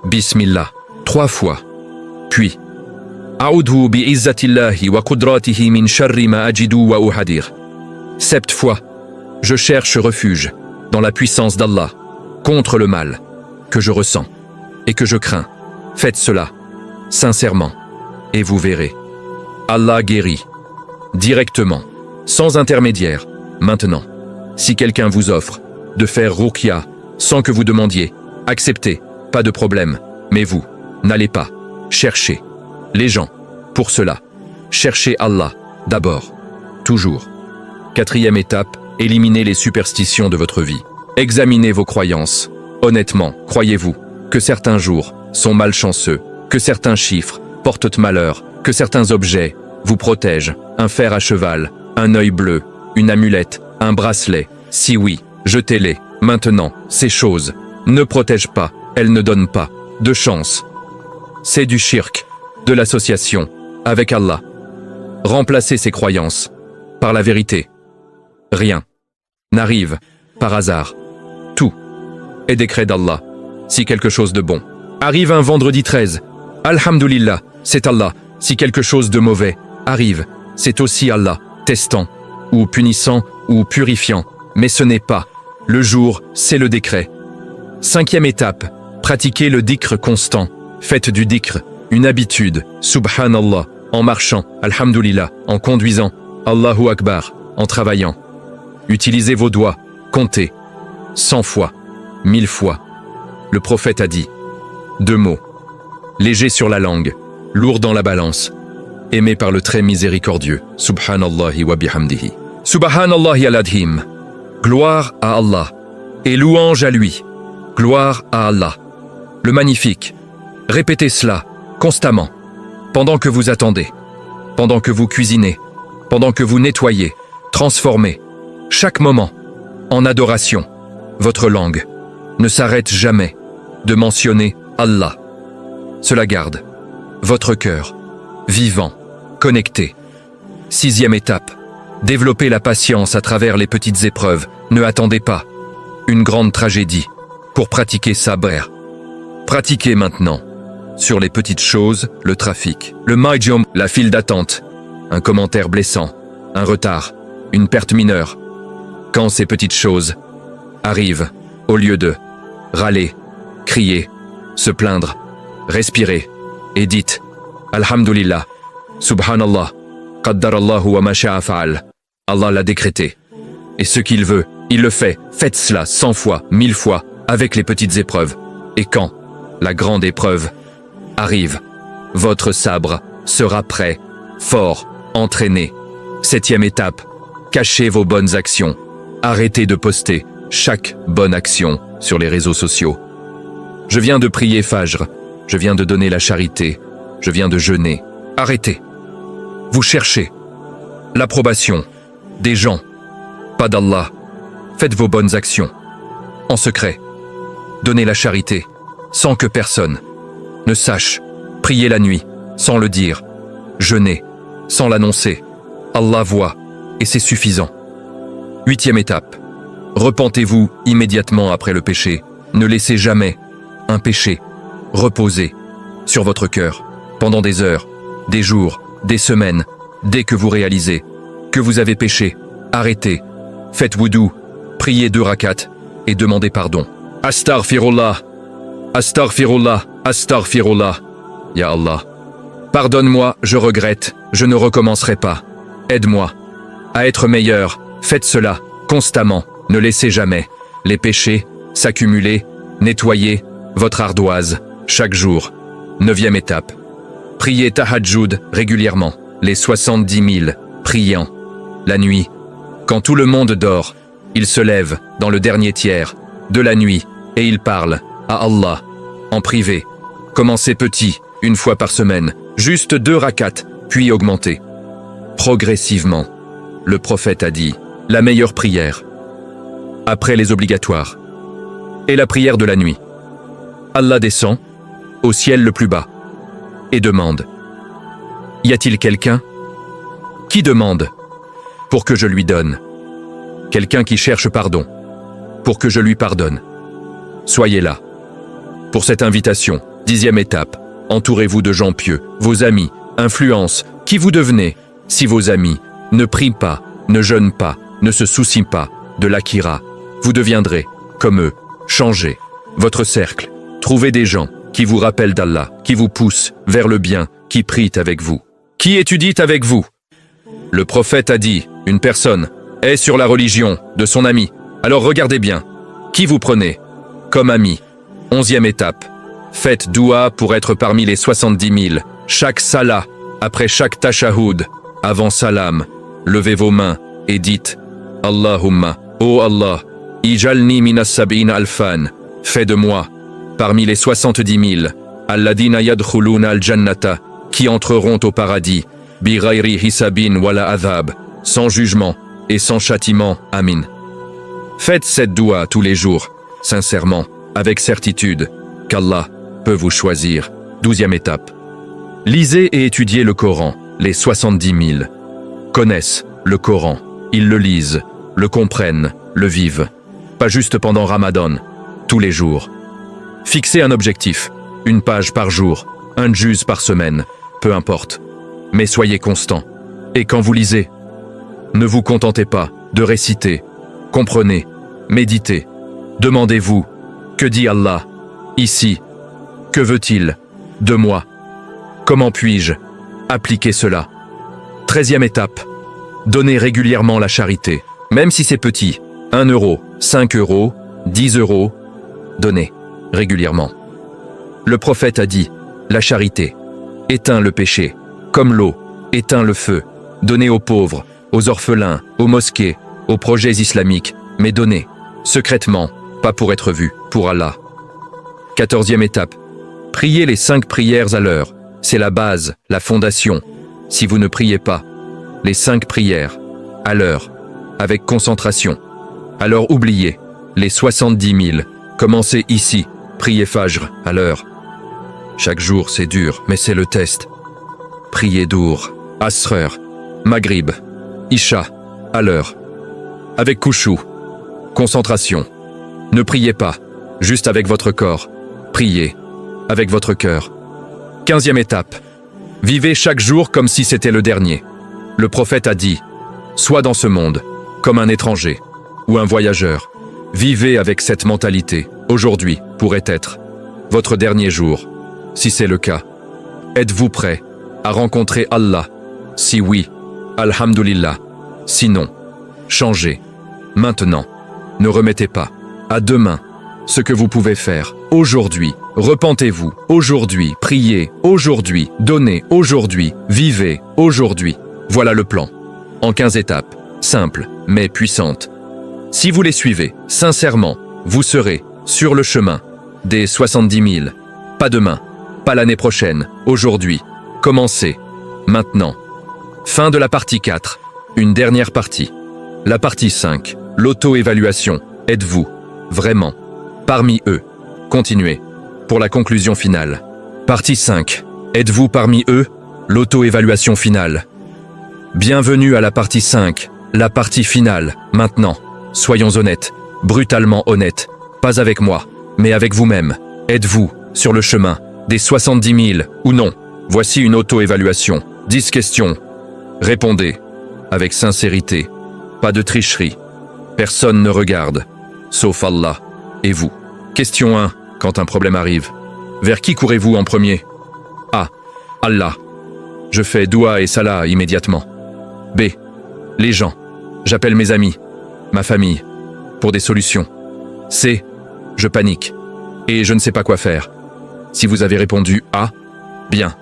Speaker 1: Bismillah 3 fois. Puis A'udhu bi'izzatillahi wa qudratihi min sharri ma ajidu wa uhadir. 7 fois. Je cherche refuge dans la puissance d'Allah contre le mal que je ressens et que je crains. Faites cela sincèrement, et vous verrez. Allah guérit, directement, sans intermédiaire, maintenant. Si quelqu'un vous offre de faire ruqya sans que vous demandiez, acceptez, pas de problème, mais vous, n'allez pas chercher les gens pour cela. Cherchez Allah, d'abord, toujours. 4e étape, éliminez les superstitions de votre vie. Examinez vos croyances. Honnêtement, croyez-vous que certains jours sont malchanceux, que certains chiffres portent malheur, que certains objets vous protègent, un fer à cheval, un œil bleu, une amulette, un bracelet? Si oui, jetez-les. Maintenant, ces choses ne protègent pas, elles ne donnent pas de chance. C'est du shirk, de l'association avec Allah. Remplacez ces croyances par la vérité. Rien n'arrive par hasard. Tout est décret d'Allah. Si quelque chose de bon arrive un vendredi 13, Alhamdulillah, c'est Allah. Si quelque chose de mauvais arrive, c'est aussi Allah, testant, ou punissant, ou purifiant. Mais ce n'est pas le jour, c'est le décret. 5e étape, pratiquez le dhikr constant. Faites du dhikr une habitude. Subhanallah, en marchant, Alhamdulillah, en conduisant, Allahu Akbar, en travaillant. Utilisez vos doigts, comptez. 100 fois, 1000 fois. Le prophète a dit 2 mots. Léger sur la langue, lourd dans la balance. Aimé par le très miséricordieux. Subhanallahi wa bihamdihi. Subhanallahi al-adhim. Gloire à Allah. Et louange à lui. Gloire à Allah. Le magnifique. Répétez cela constamment. Pendant que vous attendez. Pendant que vous cuisinez. Pendant que vous nettoyez. Transformez. Chaque moment. En adoration. Votre langue ne s'arrête jamais de mentionner Allah. Cela garde votre cœur vivant, connecté. 6e étape. Développez la patience à travers les petites épreuves. Ne attendez pas une grande tragédie pour pratiquer sabr. Pratiquez maintenant sur les petites choses, le trafic, le mahjong, la file d'attente, un commentaire blessant, un retard, une perte mineure. Quand ces petites choses arrivent, au lieu de râler, crier, se plaindre, respirez et dites Alhamdulillah, Subhanallah, Qaddarallahu wa ma sha'a fa'al. Allah l'a décrété. Et ce qu'il veut, il le fait. Faites cela 100 fois, 1000 fois, avec les petites épreuves. Et quand la grande épreuve arrive, votre sabre sera prêt, fort, entraîné. 7e étape, cachez vos bonnes actions. Arrêtez de poster chaque bonne action sur les réseaux sociaux. Je viens de prier Fajr, je viens de donner la charité, je viens de jeûner. Arrêtez. Vous cherchez l'approbation des gens, pas d'Allah. Faites vos bonnes actions, en secret. Donnez la charité, sans que personne ne sache. Priez la nuit, sans le dire. Jeûnez, sans l'annoncer. Allah voit, et c'est suffisant. 8e étape. Repentez-vous immédiatement après le péché. Ne laissez jamais un péché reposer sur votre cœur pendant des heures, des jours, des semaines. Dès que vous réalisez que vous avez péché, arrêtez. Faites wudu, priez 2 rakats et demandez pardon. Astaghfirullah, astaghfirullah, astaghfirullah. Ya Allah. Pardonne-moi, je regrette, je ne recommencerai pas. Aide-moi à être meilleur. Faites cela constamment. Ne laissez jamais les péchés s'accumuler. Nettoyez votre ardoise chaque jour. 9e étape. Priez tahajjud régulièrement. Les 70 000 priant la nuit. Quand tout le monde dort, il se lève dans le dernier tiers de la nuit et il parle à Allah en privé. Commencez petit, 1 fois par semaine, juste 2 rakats, puis augmentez progressivement. Le prophète a dit, la meilleure prière après les obligatoires est la prière de la nuit. Allah descend au ciel le plus bas et demande, y a-t-il quelqu'un qui demande pour que je lui donne? Quelqu'un qui cherche pardon pour que je lui pardonne. Soyez là pour cette invitation. 10e étape. Entourez-vous de gens pieux, vos amis, influence, qui vous devenez. Si vos amis ne prient pas, ne jeûnent pas, ne se soucient pas de l'akira, vous deviendrez comme eux. Changez votre cercle. Trouvez des gens qui vous rappelle d'Allah, qui vous pousse vers le bien, qui prie avec vous, qui étudie avec vous. Le prophète a dit, une personne est sur la religion de son ami. Alors regardez bien, qui vous prenez comme ami? 11e étape, faites doua pour être parmi les 70 000. Chaque salah, après chaque tashahoud, avant salam, levez vos mains et dites Allahumma, ô Allah, ijalni minas sab'in alfan, fais de moi, parmi les 70 000, alladina yadkhuluna al-jannata, qui entreront au paradis, bi ghayri hisabin wala adhab, sans jugement et sans châtiment, amin. Faites cette doua tous les jours, sincèrement, avec certitude, qu'Allah peut vous choisir. 12e étape. Lisez et étudiez le Coran, les 70 000. Connaissent le Coran, ils le lisent, le comprennent, le vivent. Pas juste pendant Ramadan, tous les jours. Fixez un objectif, une page par jour, un juz par semaine, peu importe. Mais soyez constant. Et quand vous lisez, ne vous contentez pas de réciter, comprenez, méditez. Demandez-vous, que dit Allah ici? Que veut-il de moi? Comment puis-je appliquer cela? 13e étape, donnez régulièrement la charité, même si c'est petit, 1 euro, 5 euros, 10 euros, donnez régulièrement. Le prophète a dit, la charité éteint le péché, comme l'eau éteint le feu. Donnez aux pauvres, aux orphelins, aux mosquées, aux projets islamiques, mais donnez secrètement, pas pour être vu, pour Allah. 14e étape, priez les 5 prières à l'heure. C'est la base, la fondation. Si vous ne priez pas, les 5 prières, à l'heure, avec concentration, alors oubliez les 70 000. Commencez ici, priez Fajr, à l'heure. Chaque jour c'est dur, mais c'est le test. Priez Dour, Asrer, Maghrib, Isha, à l'heure. Avec Khushu, concentration. Ne priez pas, juste avec votre corps. Priez, avec votre cœur. 15e étape. Vivez chaque jour comme si c'était le dernier. Le prophète a dit, sois dans ce monde, comme un étranger ou un voyageur. Vivez avec cette mentalité. Aujourd'hui pourrait être votre dernier jour. Si c'est le cas, êtes-vous prêt à rencontrer Allah? Si oui, alhamdulillah. Sinon, changez. Maintenant, ne remettez pas à demain ce que vous pouvez faire aujourd'hui. Repentez-vous aujourd'hui, priez aujourd'hui, donnez aujourd'hui, vivez aujourd'hui. Voilà le plan. En 15 étapes, simples mais puissantes. Si vous les suivez sincèrement, vous serez sur le chemin des 70 000. Pas demain, pas l'année prochaine, aujourd'hui. Commencez maintenant. Fin de la partie 4. Une dernière partie. La partie 5. L'auto-évaluation. Êtes-vous vraiment parmi eux? Continuez pour la conclusion finale. Partie 5. Êtes-vous parmi eux? L'auto-évaluation finale. Bienvenue à la partie 5, la partie finale. Maintenant, soyons honnêtes, brutalement honnêtes. Pas avec moi, mais avec vous-même. Êtes-vous sur le chemin des 70 000 ou non? Voici une auto-évaluation. 10 questions. Répondez avec sincérité. Pas de tricherie. Personne ne regarde, sauf Allah et vous. Question 1. Quand un problème arrive, vers qui courez-vous en premier? A. Allah. Je fais doua et salah immédiatement. B. Les gens. J'appelle mes amis, ma famille, pour des solutions. C. Je panique et je ne sais pas quoi faire. Si vous avez répondu A, bien.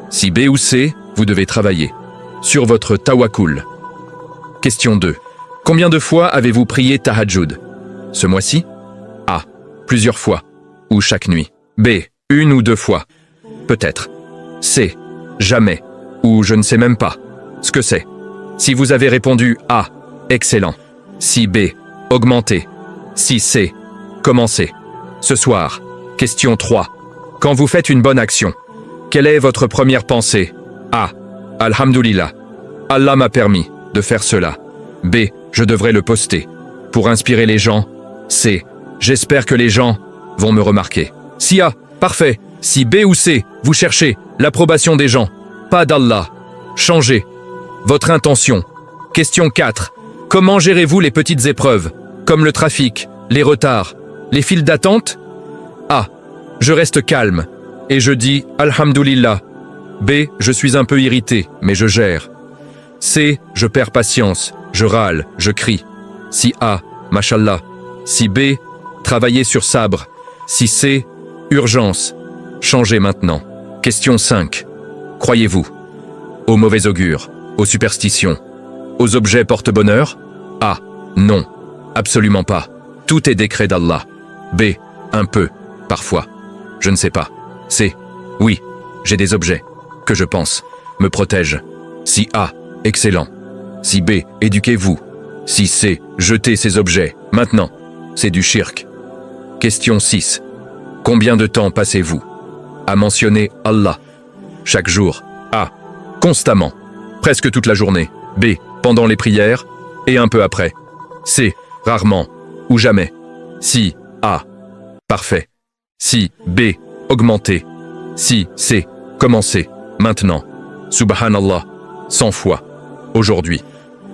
Speaker 1: Si B ou C, vous devez travailler sur votre tawakkul. Question 2. Combien de fois avez-vous prié tahajjud? Ce mois-ci? A. Plusieurs fois. Ou chaque nuit. B. 1 ou 2 fois. Peut-être. C. Jamais. Ou je ne sais même pas ce que c'est. Si vous avez répondu A, excellent. Si B, augmentez. Si C, commencez. Ce soir, question 3. Quand vous faites une bonne action, quelle est votre première pensée? A. Alhamdulillah. Allah m'a permis de faire cela. B. Je devrais le poster pour inspirer les gens. C. J'espère que les gens vont me remarquer. Si A, parfait. Si B ou C, vous cherchez l'approbation des gens, pas d'Allah. Changez votre intention. Question 4. Comment gérez-vous les petites épreuves, comme le trafic, les retards, les files d'attente? A. Je reste calme et je dis Alhamdulillah. B. Je suis un peu irrité, mais je gère. C. Je perds patience, je râle, je crie. Si A. Mashallah. Si B. Travailler sur sabre. Si C. Urgence. Changez maintenant. Question 5. Croyez-vous aux mauvais augures, aux superstitions, aux objets porte-bonheur? A. Non. Absolument pas. Tout est décret d'Allah. B. Un peu. Parfois. Je ne sais pas. C. Oui. J'ai des objets que je pense me protègent. Si A. Excellent. Si B. Éduquez-vous. Si C. Jetez ces objets. Maintenant. C'est du shirk. Question 6. Combien de temps passez-vous à mentionner Allah chaque jour? A. Constamment. Presque toute la journée. B. Pendant les prières et un peu après. C. Rarement ou jamais. Si A. Parfait. Si B. Augmenter. Si C. Commencer. Maintenant. Subhanallah. 100 fois. Aujourd'hui.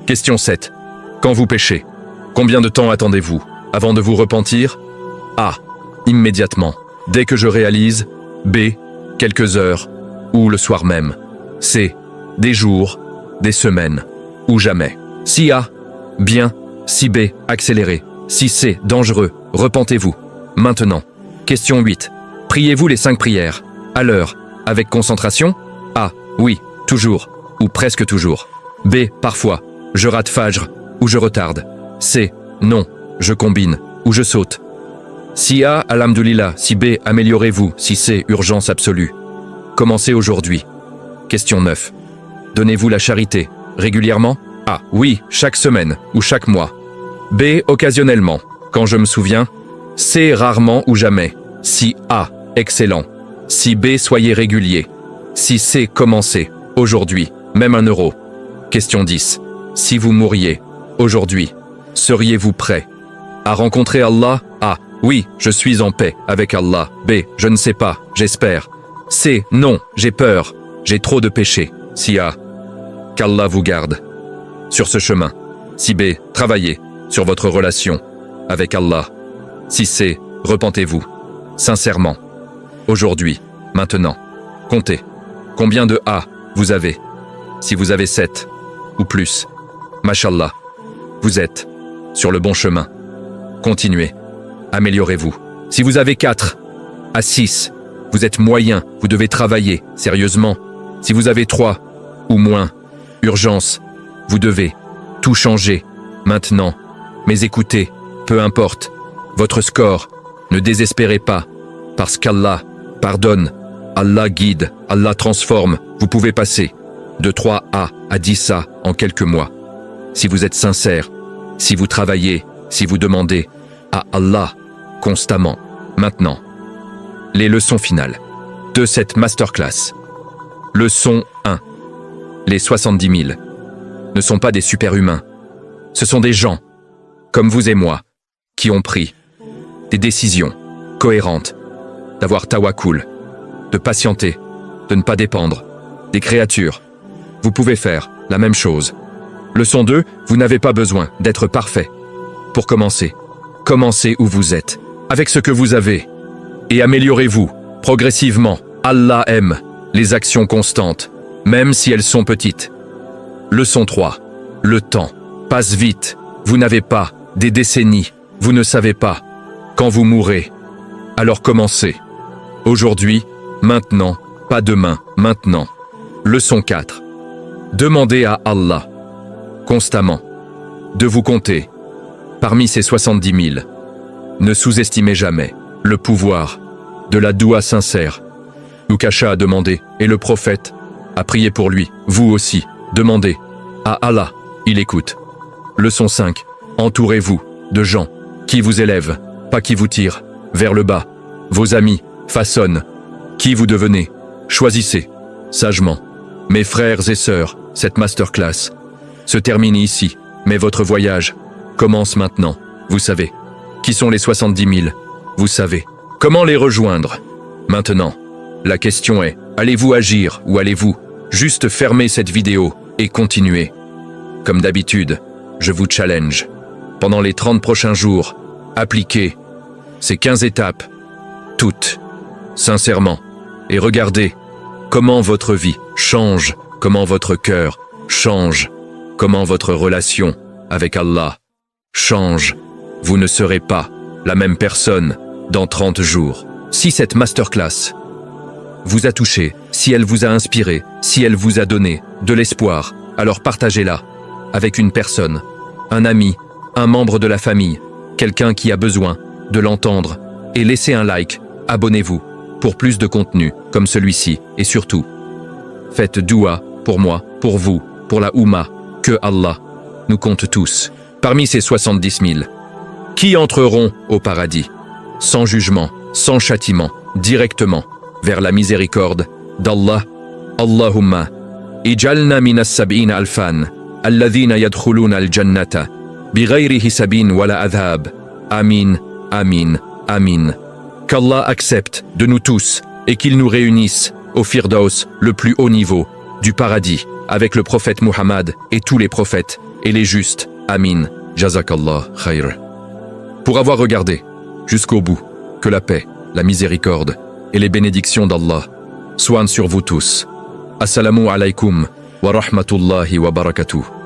Speaker 1: Question 7. Quand vous péchez, combien de temps attendez-vous avant de vous repentir? A. Immédiatement. Dès que je réalise. B. Quelques heures. Ou le soir même. C. Des jours. Des semaines. Ou jamais. Si A. Bien. Si B. Accéléré. Si C. Dangereux. Repentez-vous. Maintenant. Question 8. Priez-vous les 5 prières à l'heure, avec concentration? A. Oui. Toujours. Ou presque toujours. B. Parfois. Je rate Fajr. Ou je retarde. C. Non. Je combine. Ou je saute. Si A. Alhamdulillah. Si B. Améliorez-vous. Si C. Urgence absolue. Commencez aujourd'hui. Question 9. Donnez-vous la charité régulièrement? A. Oui, chaque semaine ou chaque mois. B. Occasionnellement, quand je me souviens. C. Rarement ou jamais. Si A. Excellent. Si B. Soyez régulier. Si C. Commencez aujourd'hui, même 1 euro. Question 10. Si vous mouriez aujourd'hui, seriez-vous prêt à rencontrer Allah? A. Oui, je suis en paix avec Allah. B. Je ne sais pas, j'espère. C. Non, j'ai peur, j'ai trop de péchés. Si A. Qu'Allah vous garde sur ce chemin. Si B. Travaillez sur votre relation avec Allah. Si C. Repentez-vous sincèrement. Aujourd'hui, maintenant. Comptez. Combien de A vous avez? Si vous avez 7 ou plus, Mashallah, vous êtes sur le bon chemin. Continuez. Améliorez-vous. Si vous avez 4 à 6, vous êtes moyen, vous devez travailler sérieusement. Si vous avez 3 ou moins, urgence, vous devez tout changer maintenant. Mais écoutez, peu importe votre score, ne désespérez pas, parce qu'Allah pardonne, Allah guide, Allah transforme. Vous pouvez passer de 3A à 10A en quelques mois. Si vous êtes sincère, si vous travaillez, si vous demandez à Allah constamment. Maintenant, les leçons finales de cette masterclass. Leçon 1. Les 70 000 ne sont pas des super-humains. Ce sont des gens, comme vous et moi, qui ont pris des décisions cohérentes, d'avoir tawakkul, de patienter, de ne pas dépendre des créatures. Vous pouvez faire la même chose. Leçon 2. Vous n'avez pas besoin d'être parfait pour commencer. Commencez où vous êtes, avec ce que vous avez, et améliorez-vous progressivement. Allah aime les actions constantes, même si elles sont petites. Leçon 3. Le temps passe vite. Vous n'avez pas des décennies. Vous ne savez pas quand vous mourrez. Alors commencez. Aujourd'hui, maintenant, pas demain, maintenant. Leçon 4. Demandez à Allah, constamment, de vous compter. Parmi ces 70 000, ne sous-estimez jamais le pouvoir de la doua sincère. Ukasha a demandé, et le prophète a prié pour lui. Vous aussi, demandez à Allah, il écoute. Leçon 5. Entourez-vous de gens qui vous élèvent, pas qui vous tirent vers le bas. Vos amis façonnent qui vous devenez. Choisissez sagement. Mes frères et sœurs, cette masterclass se termine ici, mais votre voyage commence maintenant. Vous savez qui sont les 70 000. Vous savez comment les rejoindre. Maintenant, la question est, allez-vous agir ou allez-vous juste fermer cette vidéo et continuer? Comme d'habitude, je vous challenge. Pendant les 30 prochains jours, appliquez ces 15 étapes, toutes sincèrement, et regardez comment votre vie change, comment votre cœur change, comment votre relation avec Allah change. Vous ne serez pas la même personne dans 30 jours. Si cette masterclass vous a touché, si elle vous a inspiré, si elle vous a donné de l'espoir, alors partagez-la avec une personne, un ami, un membre de la famille, quelqu'un qui a besoin de l'entendre, et laissez un like, abonnez-vous pour plus de contenu comme celui-ci, et surtout, faites doua pour moi, pour vous, pour la Oumma, que Allah nous compte tous. Parmi ces 70 000, qui entreront au paradis, sans jugement, sans châtiment, directement vers la miséricorde d'Allah. Allahumma, ijalna minas sab'ina alfan, alladhina yadkhuluna al-jannata, bighayri hisabin wala adhab. Amin, amin, amin. Qu'Allah accepte de nous tous et qu'il nous réunisse au Firdaus, le plus haut niveau du paradis, avec le prophète Muhammad et tous les prophètes et les justes. Amin. Jazakallah khair. Pour avoir regardé jusqu'au bout, que la paix, la miséricorde et les bénédictions d'Allah soient sur vous tous. Assalamu alaikum wa rahmatullahi wa barakatuh.